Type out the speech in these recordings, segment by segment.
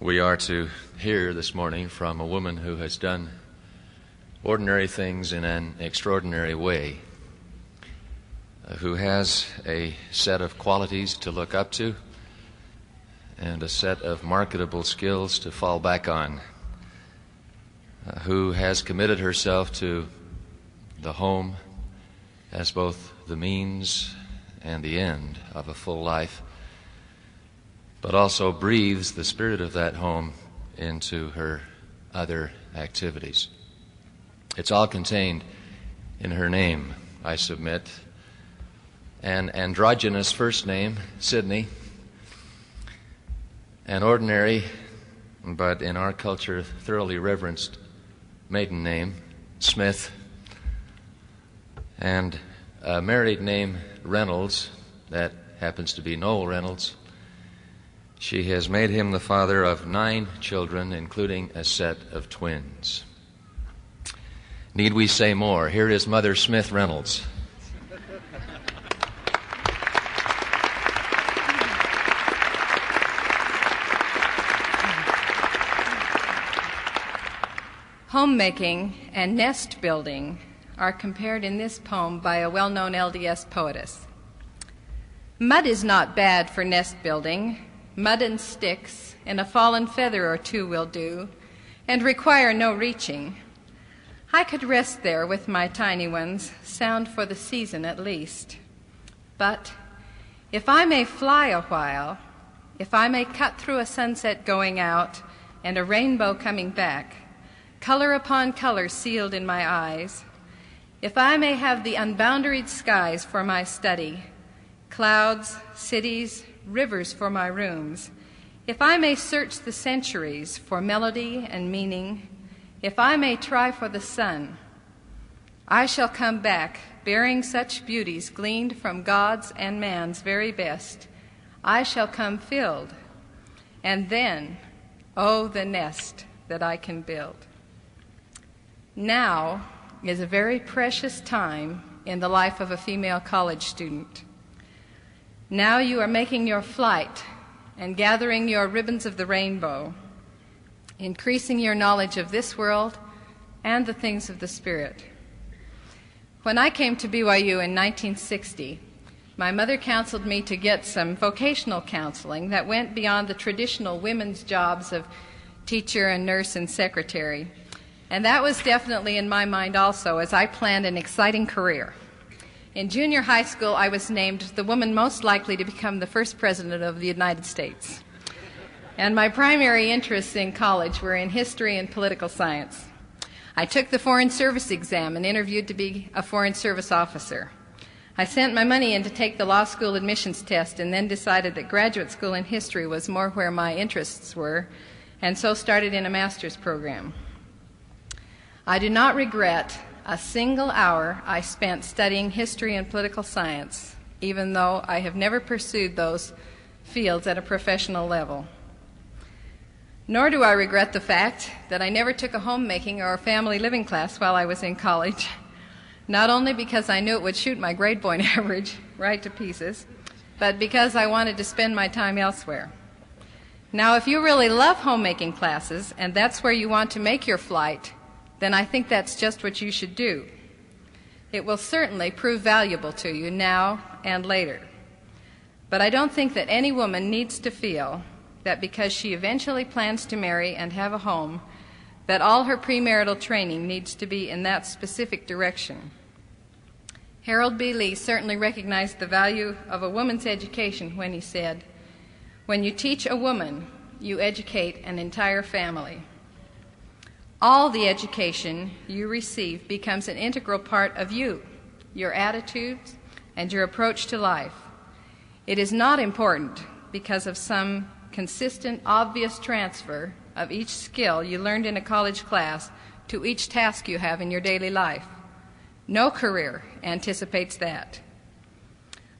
We are to hear this morning from a woman who has done ordinary things in an extraordinary way, who has a set of qualities to look up to and a set of marketable skills to fall back on, who has committed herself to the home as both the means and the end of a full life, but also breathes the spirit of that home into her other activities. It's all contained in her name, I submit. An androgynous first name, Sydney, an ordinary, but in our culture thoroughly reverenced maiden name, Smith, and a married name, Reynolds, that happens to be Noel Reynolds. She has made him the father of 9 children, including a set of twins. Need we say more? Here is Mother Smith Reynolds. Homemaking and nest building are compared in this poem by a well-known LDS poetess. Mud is not bad for nest building. Mud and sticks and a fallen feather or two will do, and require no reaching. I could rest there with my tiny ones, sound for the season at least. But if I may fly a while, if I may cut through a sunset going out and a rainbow coming back, color upon color sealed in my eyes, if I may have the unboundaried skies for my study, clouds, cities, rivers for my rooms, if I may search the centuries for melody and meaning, if I may try for the sun, I shall come back bearing such beauties gleaned from God's and man's very best. I shall come filled, and then, oh, the nest that I can build. Now is a very precious time in the life of a female college student. Now you are making your flight and gathering your ribbons of the rainbow, increasing your knowledge of this world and the things of the Spirit. When I came to BYU in 1960, my mother counseled me to get some vocational counseling that went beyond the traditional women's jobs of teacher and nurse and secretary. And that was definitely in my mind also as I planned an exciting career. In junior high school, I was named the woman most likely to become the first president of the United States. And my primary interests in college were in history and political science. I took the Foreign Service exam and interviewed to be a Foreign Service officer. I sent my money in to take the law school admissions test and then decided that graduate school in history was more where my interests were, and so started in a master's program. I do not regret a single hour I spent studying history and political science, even though I have never pursued those fields at a professional level. Nor do I regret the fact that I never took a homemaking or a family living class while I was in college, not only because I knew it would shoot my grade point average right to pieces, but because I wanted to spend my time elsewhere. Now, if you really love homemaking classes and that's where you want to make your flight, then I think that's just what you should do. It will certainly prove valuable to you now and later. But I don't think that any woman needs to feel that because she eventually plans to marry and have a home, that all her premarital training needs to be in that specific direction. Harold B. Lee certainly recognized the value of a woman's education when he said, "When you teach a woman, you educate an entire family." All the education you receive becomes an integral part of you, your attitudes, and your approach to life. It is not important because of some consistent, obvious transfer of each skill you learned in a college class to each task you have in your daily life. No career anticipates that.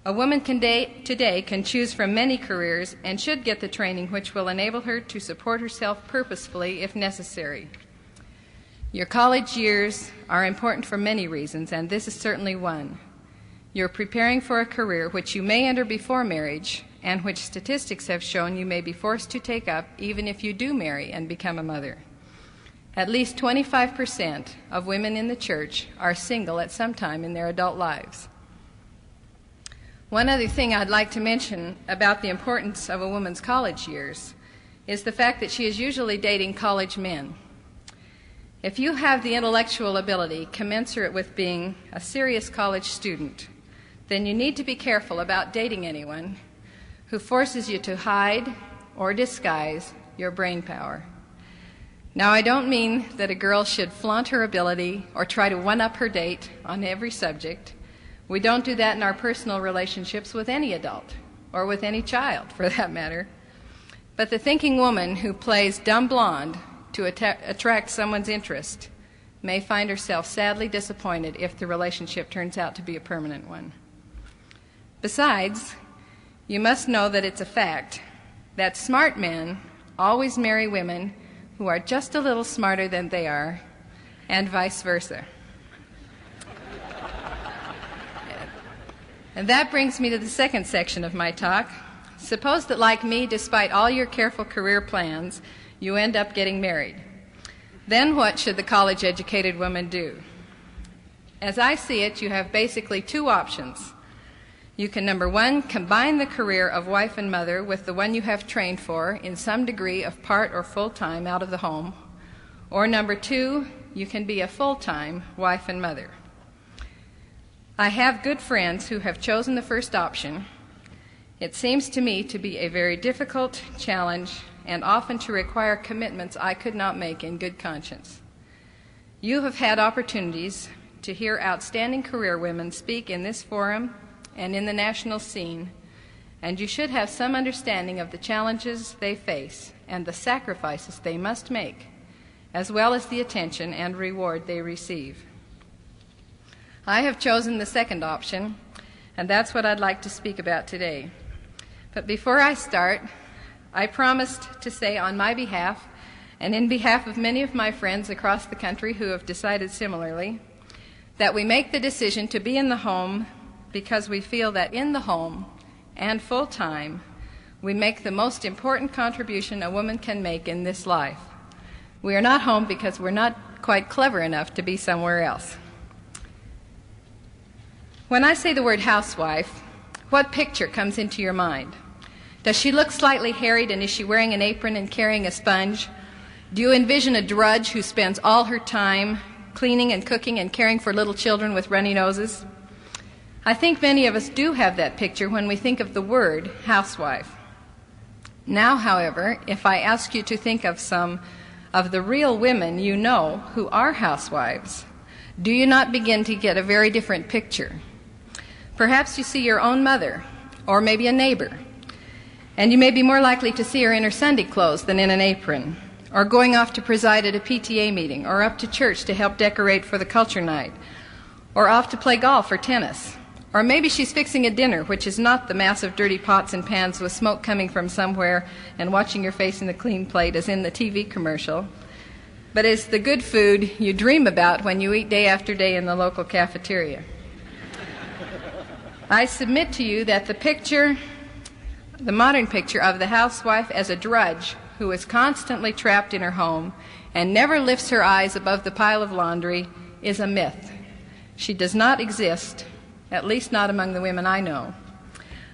A woman today can choose from many careers and should get the training which will enable her to support herself purposefully if necessary. Your college years are important for many reasons, and this is certainly one. You're preparing for a career which you may enter before marriage and which statistics have shown you may be forced to take up even if you do marry and become a mother. At least 25% of women in the church are single at some time in their adult lives. One other thing I'd like to mention about the importance of a woman's college years is the fact that she is usually dating college men. If you have the intellectual ability commensurate with being a serious college student, then you need to be careful about dating anyone who forces you to hide or disguise your brain power. Now, I don't mean that a girl should flaunt her ability or try to one-up her date on every subject. We don't do that in our personal relationships with any adult, or with any child, for that matter. But the thinking woman who plays dumb blonde to attract someone's interest may find herself sadly disappointed if the relationship turns out to be a permanent one. Besides, you must know that it's a fact that smart men always marry women who are just a little smarter than they are, and vice versa. And that brings me to the second section of my talk. Suppose that, like me, despite all your careful career plans, you end up getting married. Then what should the college-educated woman do? As I see it, you have basically two options. You can, number one, combine the career of wife and mother with the one you have trained for in some degree of part or full-time out of the home. Or number two, you can be a full-time wife and mother. I have good friends who have chosen the first option. It seems to me to be a very difficult challenge and often to require commitments I could not make in good conscience. You have had opportunities to hear outstanding career women speak in this forum and in the national scene, and you should have some understanding of the challenges they face and the sacrifices they must make, as well as the attention and reward they receive. I have chosen the second option, and that's what I'd like to speak about today. But before I start, I promised to say on my behalf, and in behalf of many of my friends across the country who have decided similarly, that we make the decision to be in the home because we feel that in the home and full-time, we make the most important contribution a woman can make in this life. We are not home because we're not quite clever enough to be somewhere else. When I say the word housewife, what picture comes into your mind? Does she look slightly harried, and is she wearing an apron and carrying a sponge? Do you envision a drudge who spends all her time cleaning and cooking and caring for little children with runny noses? I think many of us do have that picture when we think of the word housewife. Now, however, if I ask you to think of some of the real women you know who are housewives, do you not begin to get a very different picture? Perhaps you see your own mother, or maybe a neighbor, and you may be more likely to see her in her Sunday clothes than in an apron, or going off to preside at a PTA meeting, or up to church to help decorate for the culture night, or off to play golf or tennis. Or maybe she's fixing a dinner, which is not the massive dirty pots and pans with smoke coming from somewhere and watching your face in the clean plate as in the TV commercial, but is the good food you dream about when you eat day after day in the local cafeteria. I submit to you that the modern picture of the housewife as a drudge who is constantly trapped in her home and never lifts her eyes above the pile of laundry is a myth. She does not exist, at least not among the women I know.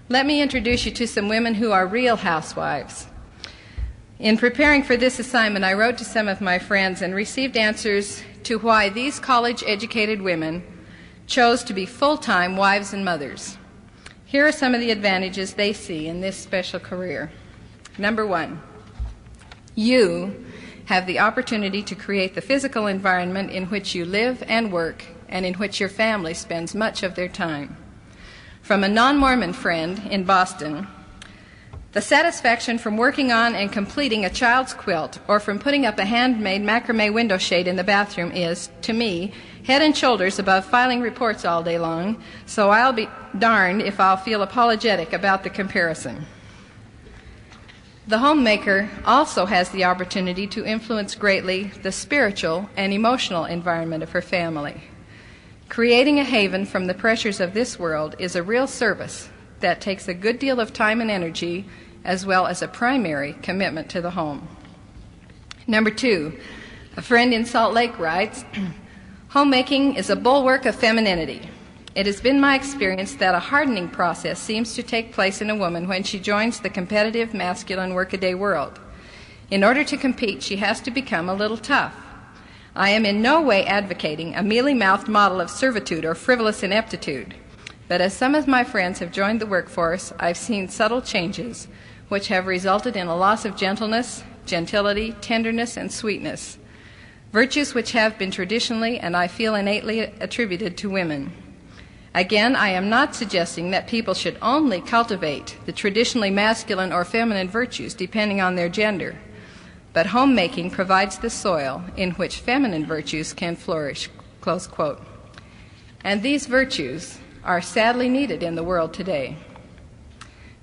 Let me introduce you to some women who are real housewives. In preparing for this assignment, I wrote to some of my friends and received answers to why these college-educated women chose to be full-time wives and mothers. Here are some of the advantages they see in this special career. Number one, you have the opportunity to create the physical environment in which you live and work and in which your family spends much of their time. From a non-Mormon friend in Boston, the satisfaction from working on and completing a child's quilt or from putting up a handmade macrame window shade in the bathroom is, to me, head and shoulders above filing reports all day long, so I'll be darned if I'll feel apologetic about the comparison. The homemaker also has the opportunity to influence greatly the spiritual and emotional environment of her family. Creating a haven from the pressures of this world is a real service that takes a good deal of time and energy, as well as a primary commitment to the home. Number 2, a friend in Salt Lake writes, homemaking is a bulwark of femininity. It has been my experience that a hardening process seems to take place in a woman when she joins the competitive, masculine workaday world. In order to compete, she has to become a little tough. I am in no way advocating a mealy-mouthed model of servitude or frivolous ineptitude, but as some of my friends have joined the workforce, I've seen subtle changes which have resulted in a loss of gentleness, gentility, tenderness, and sweetness, virtues which have been traditionally and I feel innately attributed to women. Again, I am not suggesting that people should only cultivate the traditionally masculine or feminine virtues depending on their gender, but homemaking provides the soil in which feminine virtues can flourish, close quote. And these virtues are sadly needed in the world today.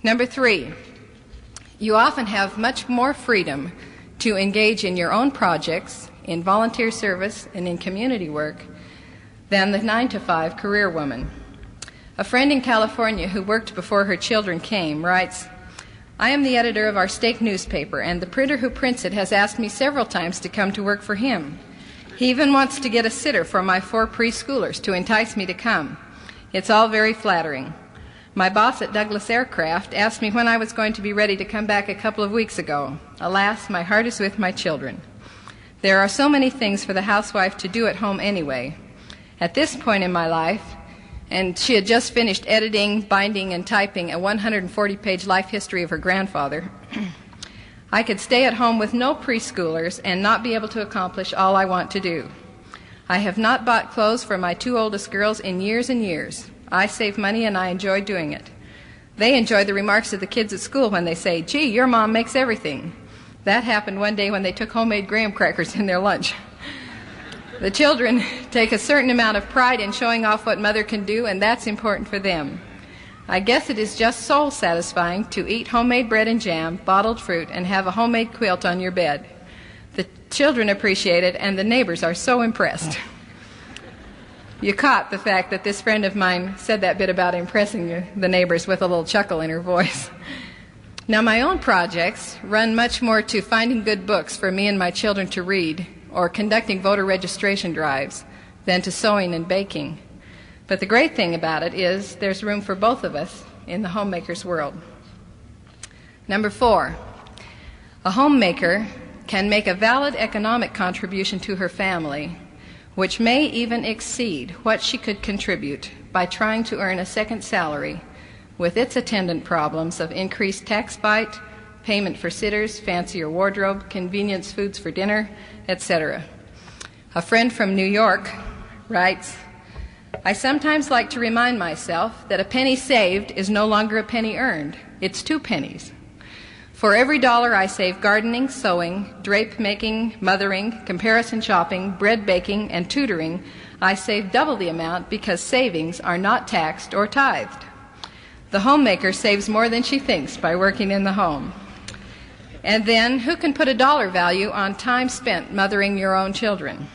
Number 3, you often have much more freedom to engage in your own projects, in volunteer service, and in community work than the 9-to-5 career woman. A friend in California who worked before her children came writes, I am the editor of our stake newspaper, and the printer who prints it has asked me several times to come to work for him. He even wants to get a sitter for my 4 preschoolers to entice me to come. It's all very flattering. My boss at Douglas Aircraft asked me when I was going to be ready to come back a couple of weeks ago. Alas, my heart is with my children. There are so many things for the housewife to do at home anyway. At this point in my life, and she had just finished editing, binding, and typing a 140-page life history of her grandfather, I could stay at home with no preschoolers and not be able to accomplish all I want to do. I have not bought clothes for my 2 oldest girls in years and years. I save money and I enjoy doing it. They enjoy the remarks of the kids at school when they say, gee, your mom makes everything. That happened one day when they took homemade graham crackers in their lunch. The children take a certain amount of pride in showing off what mother can do, and that's important for them. I guess it is just soul satisfying to eat homemade bread and jam, bottled fruit, and have a homemade quilt on your bed. The children appreciate it, and the neighbors are so impressed. You caught the fact that this friend of mine said that bit about impressing the neighbors with a little chuckle in her voice. Now, my own projects run much more to finding good books for me and my children to read or conducting voter registration drives than to sewing and baking. But the great thing about it is there's room for both of us in the homemaker's world. Number 4, a homemaker can make a valid economic contribution to her family, which may even exceed what she could contribute by trying to earn a second salary with its attendant problems of increased tax bite, payment for sitters, fancier wardrobe, convenience foods for dinner, etc. A friend from New York writes, I sometimes like to remind myself that a penny saved is no longer a penny earned. It's 2 pennies. For every $1 I save gardening, sewing, drape making, mothering, comparison shopping, bread baking, and tutoring, I save double the amount because savings are not taxed or tithed. The homemaker saves more than she thinks by working in the home. And then, who can put a dollar value on time spent mothering your own children?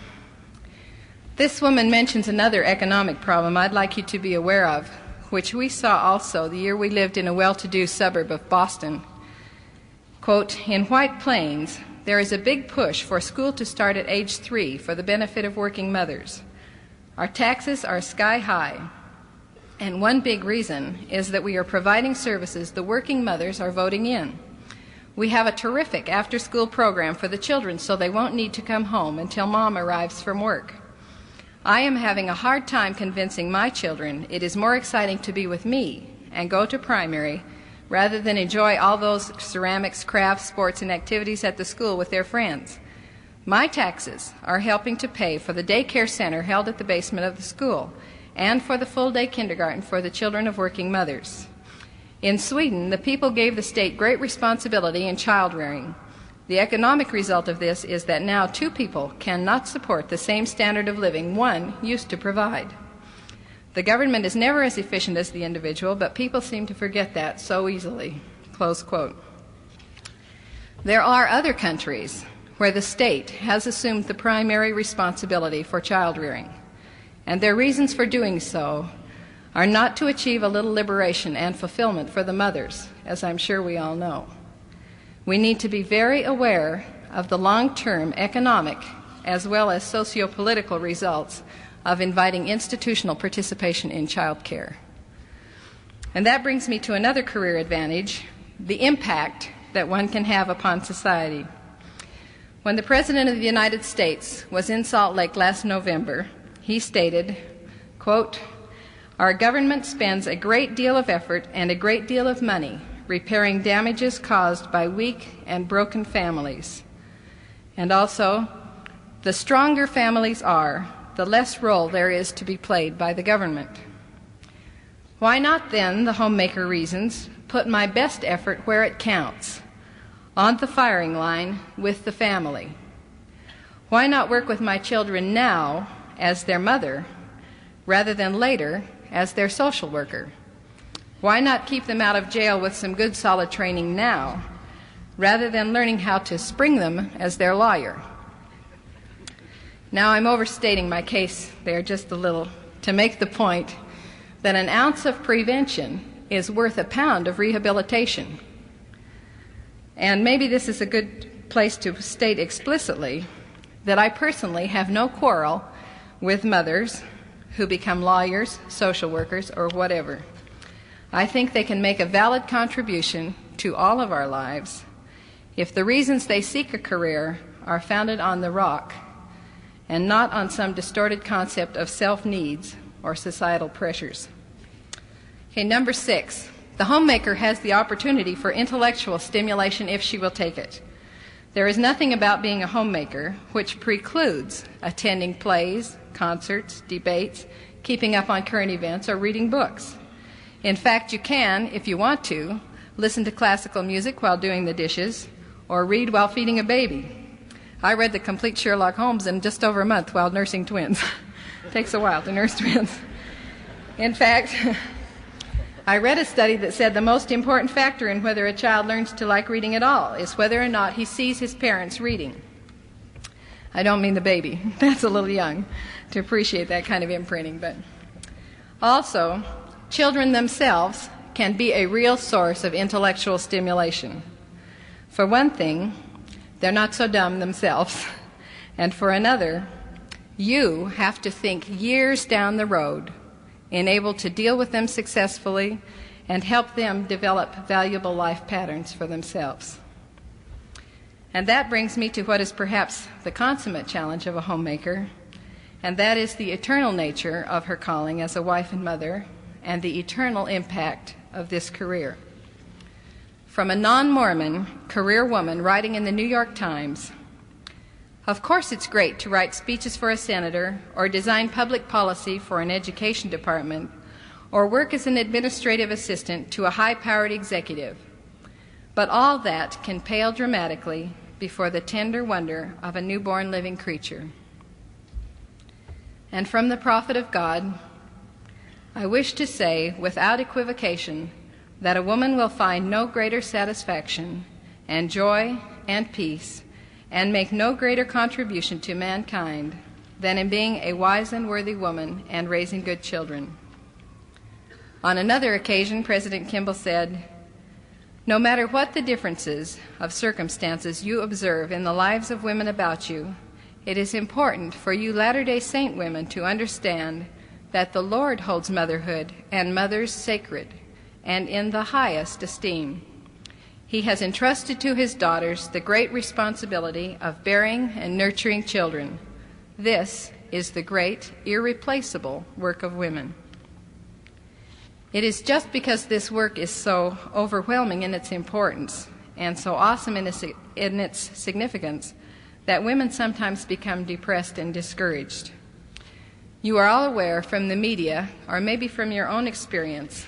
This woman mentions another economic problem I'd like you to be aware of, which we saw also the year we lived in a well-to-do suburb of Boston. Quote, in White Plains, there is a big push for school to start at age 3 for the benefit of working mothers. Our taxes are sky high, and one big reason is that we are providing services the working mothers are voting in. We have a terrific after-school program for the children so they won't need to come home until mom arrives from work. I am having a hard time convincing my children it is more exciting to be with me and go to primary rather than enjoy all those ceramics, crafts, sports, and activities at the school with their friends. My taxes are helping to pay for the daycare center held at the basement of the school and for the full-day kindergarten for the children of working mothers. In Sweden, the people gave the state great responsibility in child rearing. The economic result of this is that now 2 people cannot support the same standard of living one used to provide. The government is never as efficient as the individual, but people seem to forget that so easily. Close quote. There are other countries where the state has assumed the primary responsibility for child rearing, and their reasons for doing so are not to achieve a little liberation and fulfillment for the mothers, as I'm sure we all know. We need to be very aware of the long-term economic as well as socio-political results of inviting institutional participation in child care. And that brings me to another career advantage, the impact that one can have upon society. When the President of the United States was in Salt Lake last November, he stated, quote, "Our government spends a great deal of effort and a great deal of money repairing damages caused by weak and broken families. And also, the stronger families are, the less role there is to be played by the government. Why not then, the homemaker reasons, put my best effort where it counts, on the firing line with the family? Why not work with my children now as their mother rather than later as their social worker? Why not keep them out of jail with some good solid training now rather than learning how to spring them as their lawyer?" Now I'm overstating my case there just a little to make the point that an ounce of prevention is worth a pound of rehabilitation. And maybe this is a good place to state explicitly that I personally have no quarrel with mothers who become lawyers, social workers, or whatever. I think they can make a valid contribution to all of our lives if the reasons they seek a career are founded on the rock and not on some distorted concept of self-needs or societal pressures. Okay, number 6, the homemaker has the opportunity for intellectual stimulation if she will take it. There is nothing about being a homemaker which precludes attending plays, concerts, debates, keeping up on current events, or reading books. In fact, you can, if you want to, listen to classical music while doing the dishes or read while feeding a baby. I read the complete Sherlock Holmes in just over a month while nursing twins. It takes a while to nurse twins. In fact, I read a study that said the most important factor in whether a child learns to like reading at all is whether or not he sees his parents reading. I don't mean the baby. That's a little young to appreciate that kind of imprinting. But also, children themselves can be a real source of intellectual stimulation. For one thing, they're not so dumb themselves. And for another, you have to think years down the road and able to deal with them successfully and help them develop valuable life patterns for themselves. And that brings me to what is perhaps the consummate challenge of a homemaker, and that is the eternal nature of her calling as a wife and mother and the eternal impact of this career. From a non-Mormon career woman writing in the New York Times, "Of course it's great to write speeches for a senator or design public policy for an education department or work as an administrative assistant to a high-powered executive. But all that can pale dramatically before the tender wonder of a newborn living creature." And from the prophet of God, I wish to say without equivocation that a woman will find no greater satisfaction and joy and peace and make no greater contribution to mankind than in being a wise and worthy woman and raising good children. On another occasion, President Kimball said, "No matter what the differences of circumstances you observe in the lives of women about you, it is important for you Latter-day Saint women to understand that the Lord holds motherhood and mothers sacred and in the highest esteem. He has entrusted to his daughters the great responsibility of bearing and nurturing children. This is the great, irreplaceable work of women." It is just because this work is so overwhelming in its importance and so awesome in its significance that women sometimes become depressed and discouraged. You are all aware from the media, or maybe from your own experience,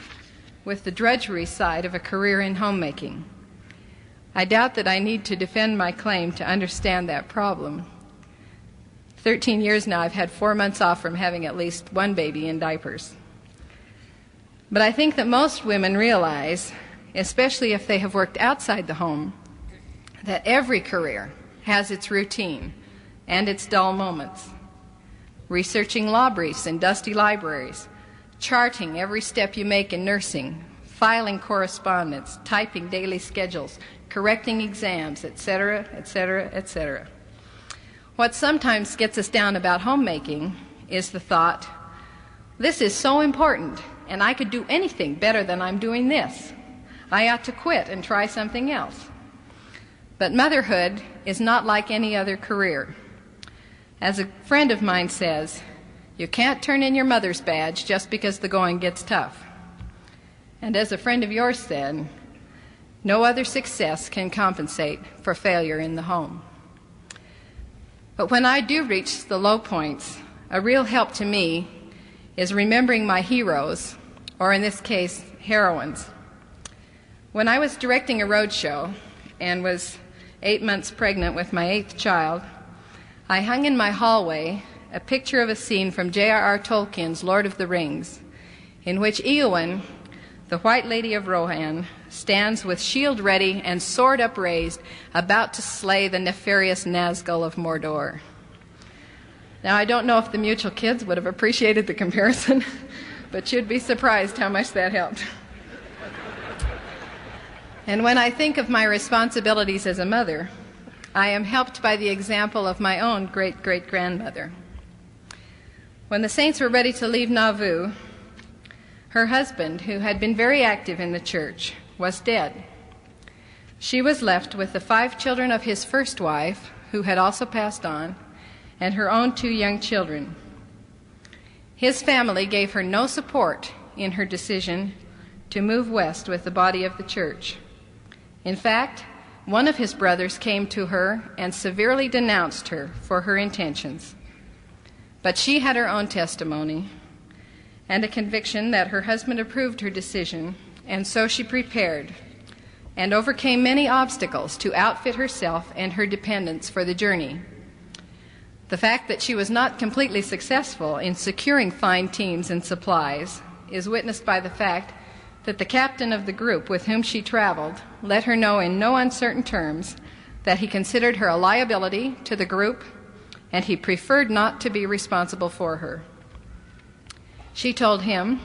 with the drudgery side of a career in homemaking. I doubt that I need to defend my claim to understand that problem. 13 years now, I've had 4 months off from having at least one baby in diapers. But I think that most women realize, especially if they have worked outside the home, that every career has its routine and its dull moments. Researching law briefs in dusty libraries, charting every step you make in nursing, filing correspondence, typing daily schedules, correcting exams, etc., etc., etc. What sometimes gets us down about homemaking is the thought, this is so important, and I could do anything better than I'm doing this. I ought to quit and try something else. But motherhood is not like any other career. As a friend of mine says, you can't turn in your mother's badge just because the going gets tough. And as a friend of yours said, no other success can compensate for failure in the home. But when I do reach the low points, a real help to me is remembering my heroes, or in this case, heroines. When I was directing a road show and was 8 months pregnant with my 8th child, I hung in my hallway a picture of a scene from J.R.R. Tolkien's Lord of the Rings, in which Eowyn, the White Lady of Rohan, stands with shield ready and sword upraised, about to slay the nefarious Nazgul of Mordor. Now, I don't know if the Mutual kids would have appreciated the comparison, but you'd be surprised how much that helped. And when I think of my responsibilities as a mother, I am helped by the example of my own great-great-grandmother. When the saints were ready to leave Nauvoo, her husband, who had been very active in the church, was dead. She was left with the 5 children of his first wife, who had also passed on, and her own 2 young children. His family gave her no support in her decision to move west with the body of the church. In fact, one of his brothers came to her and severely denounced her for her intentions. But she had her own testimony and a conviction that her husband approved her decision, and so she prepared and overcame many obstacles to outfit herself and her dependents for the journey. The fact that she was not completely successful in securing fine teams and supplies is witnessed by the fact that the captain of the group with whom she traveled let her know in no uncertain terms that he considered her a liability to the group and he preferred not to be responsible for her. She told him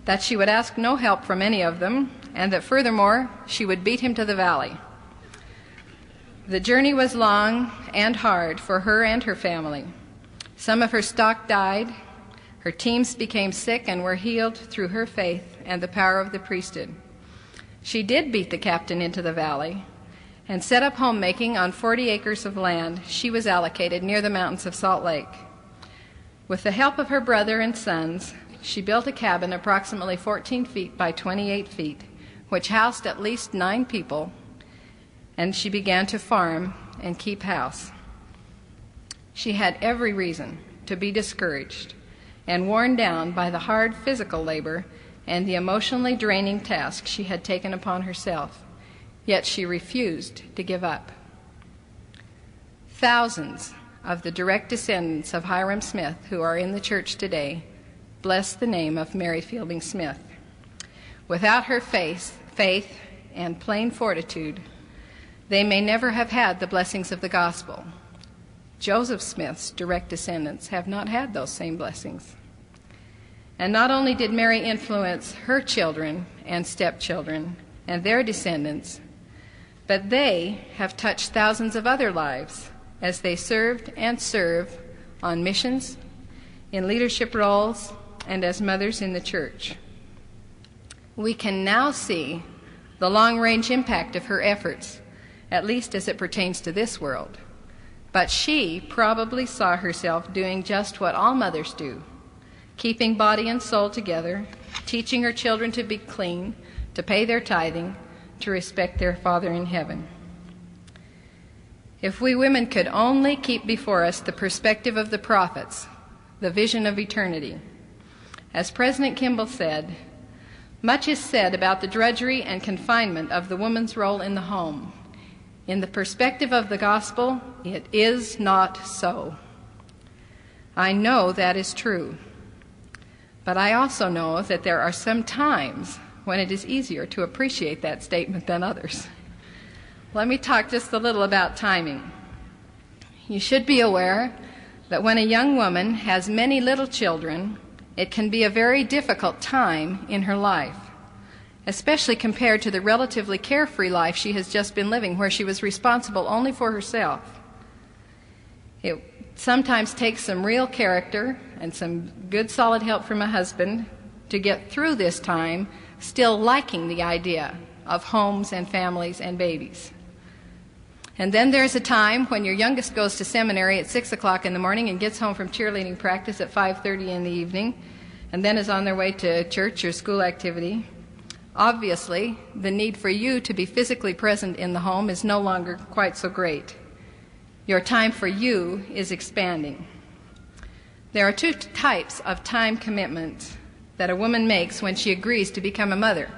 that she would ask no help from any of them and that furthermore she would beat him to the valley. The journey was long and hard for her and her family. Some of her stock died. Her teams became sick and were healed through her faith and the power of the priesthood. She did beat the captain into the valley and set up homemaking on 40 acres of land she was allocated near the mountains of Salt Lake. With the help of her brother and sons, she built a cabin approximately 14 feet by 28 feet, which housed at least 9 people, and she began to farm and keep house. She had every reason to be discouraged and worn down by the hard physical labor and the emotionally draining task she had taken upon herself, yet she refused to give up. Thousands of the direct descendants of Hiram Smith who are in the church today bless the name of Mary Fielding Smith. Without her faith and plain fortitude, they may never have had the blessings of the gospel. Joseph Smith's direct descendants have not had those same blessings. And not only did Mary influence her children and stepchildren and their descendants, but they have touched thousands of other lives as they served and serve on missions, in leadership roles, and as mothers in the church. We can now see the long-range impact of her efforts, at least as it pertains to this world. But she probably saw herself doing just what all mothers do, keeping body and soul together, teaching her children to be clean, to pay their tithing, to respect their Father in heaven. If we women could only keep before us the perspective of the prophets, the vision of eternity. As President Kimball said, much is said about the drudgery and confinement of the woman's role in the home. In the perspective of the gospel, it is not so. I know that is true, but I also know that there are some times when it is easier to appreciate that statement than others. Let me talk just a little about timing. You should be aware that when a young woman has many little children it can be a very difficult time in her life, especially compared to the relatively carefree life she has just been living, where she was responsible only for herself. It sometimes takes some real character and some good solid help from a husband to get through this time, still liking the idea of homes and families and babies. And then there's a time when your youngest goes to seminary at 6 o'clock in the morning and gets home from cheerleading practice at 5:30 in the evening, and then is on their way to church or school activity. Obviously, the need for you to be physically present in the home is no longer quite so great. Your time for you is expanding. There are two types of time commitments that a woman makes when she agrees to become a mother.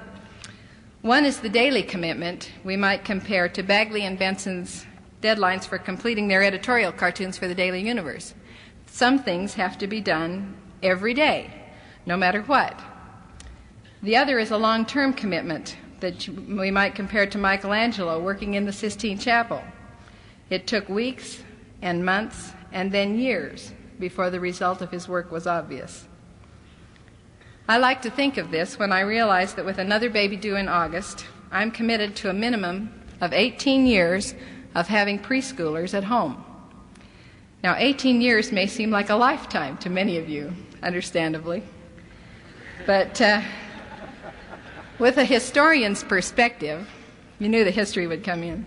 One is the daily commitment we might compare to Bagley and Benson's deadlines for completing their editorial cartoons for the Daily Universe. Some things have to be done every day, no matter what. The other is a long-term commitment that we might compare to Michelangelo working in the Sistine Chapel. It took weeks and months and then years before the result of his work was obvious. I like to think of this when I realize that with another baby due in August, I'm committed to a minimum of 18 years of having preschoolers at home. Now, 18 years may seem like a lifetime to many of you, understandably. But with a historian's perspective, you knew the history would come in,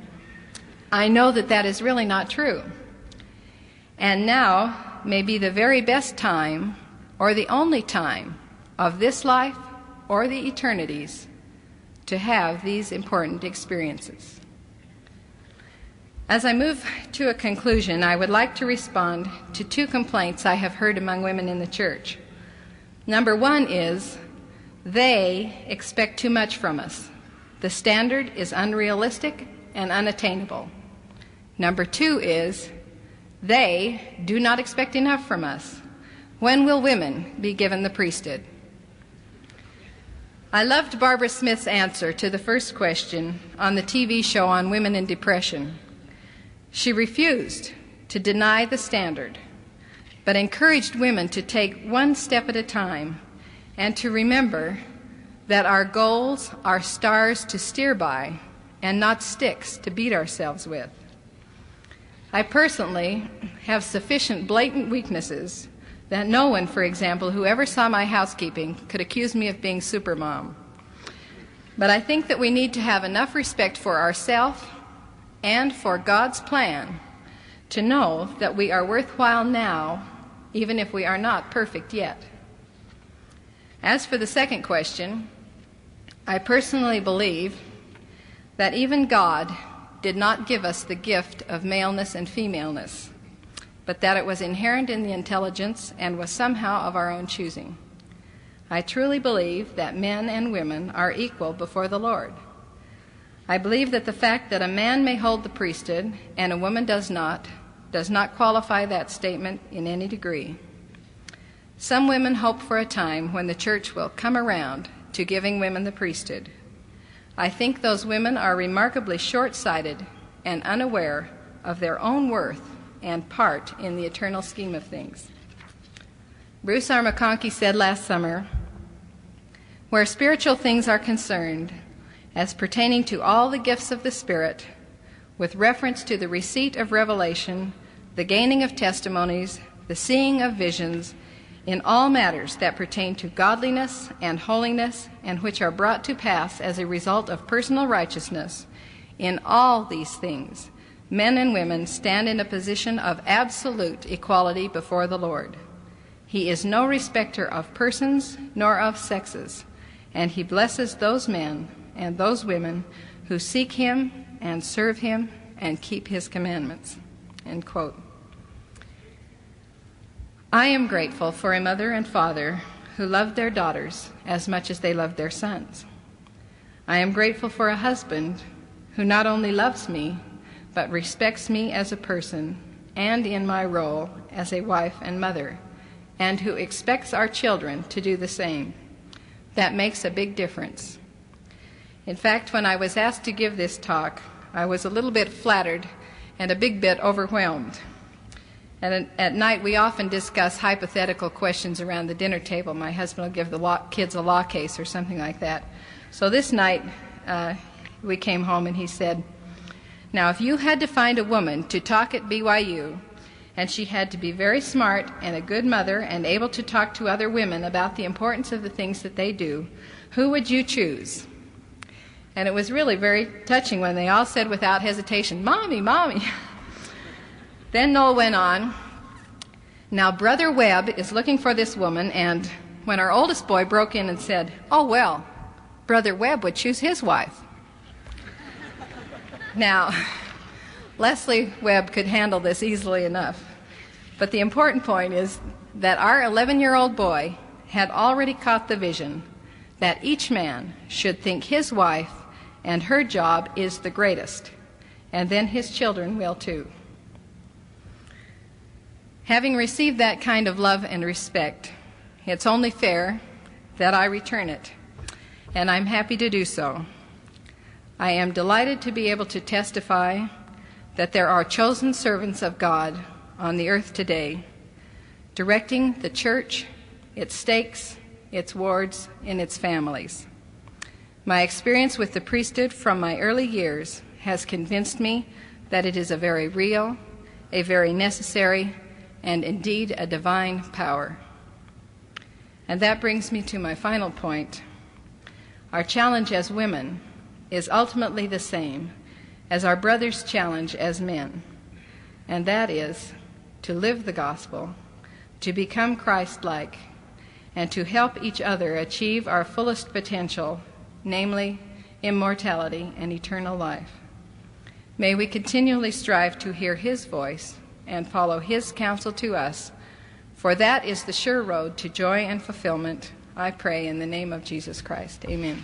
I know that that is really not true. And now may be the very best time, or the only time, of this life or the eternities to have these important experiences. As I move to a conclusion, I would like to respond to two complaints I have heard among women in the church. Number one is, they expect too much from us. The standard is unrealistic and unattainable. Number two is, they do not expect enough from us. When will women be given the priesthood? I loved Barbara Smith's answer to the first question on the TV show on women in depression. She refused to deny the standard, but encouraged women to take one step at a time and to remember that our goals are stars to steer by and not sticks to beat ourselves with. I personally have sufficient blatant weaknesses that no one, for example, who ever saw my housekeeping could accuse me of being supermom. But I think that we need to have enough respect for ourselves and for God's plan to know that we are worthwhile now, even if we are not perfect yet. As for the second question, I personally believe that even God did not give us the gift of maleness and femaleness, but that it was inherent in the intelligence and was somehow of our own choosing. I truly believe that men and women are equal before the Lord. I believe that the fact that a man may hold the priesthood and a woman does not qualify that statement in any degree. Some women hope for a time when the church will come around to giving women the priesthood. I think those women are remarkably short-sighted and unaware of their own worth and part in the eternal scheme of things. Bruce R. McConkie said last summer, "Where spiritual things are concerned, as pertaining to all the gifts of the Spirit, with reference to the receipt of revelation, the gaining of testimonies, the seeing of visions, in all matters that pertain to godliness and holiness, and which are brought to pass as a result of personal righteousness, in all these things, men and women stand in a position of absolute equality before the Lord. He is no respecter of persons nor of sexes, and he blesses those men and those women who seek him and serve him and keep his commandments." End quote. I am grateful for a mother and father who loved their daughters as much as they loved their sons. I am grateful for a husband who not only loves me, but respects me as a person and in my role as a wife and mother, and who expects our children to do the same. That makes a big difference. In fact, when I was asked to give this talk, I was a little bit flattered and a big bit overwhelmed. And at night, we often discuss hypothetical questions around the dinner table. My husband will give the kids a law case or something like that. So this night, we came home and he said, "Now, if you had to find a woman to talk at BYU, and she had to be very smart and a good mother and able to talk to other women about the importance of the things that they do, who would you choose?" And it was really very touching when they all said without hesitation, "Mommy, Mommy." Then Noel went on, "Now, Brother Webb is looking for this woman," and when our oldest boy broke in and said, "Oh, well, Brother Webb would choose his wife." Now, Leslie Webb could handle this easily enough, but the important point is that our 11-year-old boy had already caught the vision that each man should think his wife and her job is the greatest, and then his children will too. Having received that kind of love and respect, it's only fair that I return it, and I'm happy to do so. I am delighted to be able to testify that there are chosen servants of God on the earth today, directing the church, its stakes, its wards, and its families. My experience with the priesthood from my early years has convinced me that it is a very real, a very necessary, and indeed a divine power. And that brings me to my final point. Our challenge as women is ultimately the same as our brothers' challenge as men, and that is to live the gospel, to become Christ-like, and to help each other achieve our fullest potential, namely immortality and eternal life. May we continually strive to hear His voice and follow His counsel to us, for that is the sure road to joy and fulfillment. I pray in the name of Jesus Christ. Amen.